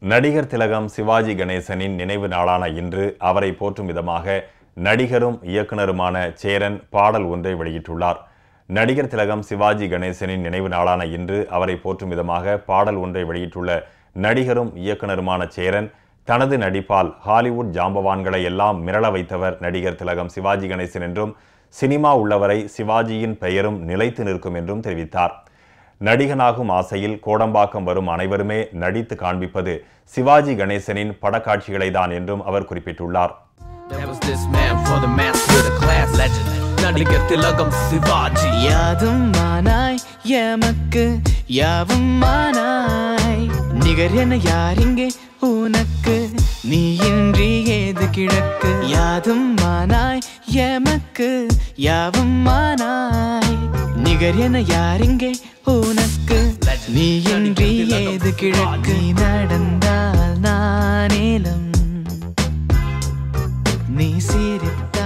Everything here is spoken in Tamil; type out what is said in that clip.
நடிகர் திலகம் சிவாஜி கணேசனின் நினைவு நாளான இன்று அவரை போற்றும் விதமாக நடிகரும் இயக்குனருமான சேரன் பாடல் ஒன்றை வெளியிட்டுள்ளார். நடிகர் திலகம் சிவாஜி கணேசனின் நினைவு நாளான இன்று அவரை போற்றும் விதமாக பாடல் ஒன்றை வெளியிட்டுள்ள நடிகரும் இயக்குனருமான சேரன், தனது நடிப்பால் ஹாலிவுட் ஜாம்பவான்களை எல்லாம் மிரள வைத்தவர் நடிகர் திலகம் சிவாஜி கணேசன் என்றும், சினிமா உள்ளவரை சிவாஜியின் பெயரும் நிலைத்து நிற்கும் என்றும் தெரிவித்தார். நடிகனாகும் ஆசையில் கோடம்பாக்கம் வரும் அனைவருமே நடித்து காண்பிப்பது சிவாஜி கணேசனின் படக்காட்சிகளை தான் என்றும் அவர் குறிப்பிட்டுள்ளார். நடிகர் திலகம் சிவாஜி யாதும் மானாய் எமக்கு யாவும் மானாய் நிகர் என யாரிங்கே உனக்கு நீ இன்றி ஏது கிழக்கு யாதும் மானாய் எமக்கு யாவும் மானாய் நிகர் என யாரிங்கே உனக்கு நீ இன்றி ஏது கிழக்கு நடந்தால் நானேலம் நீ சிரித்தால்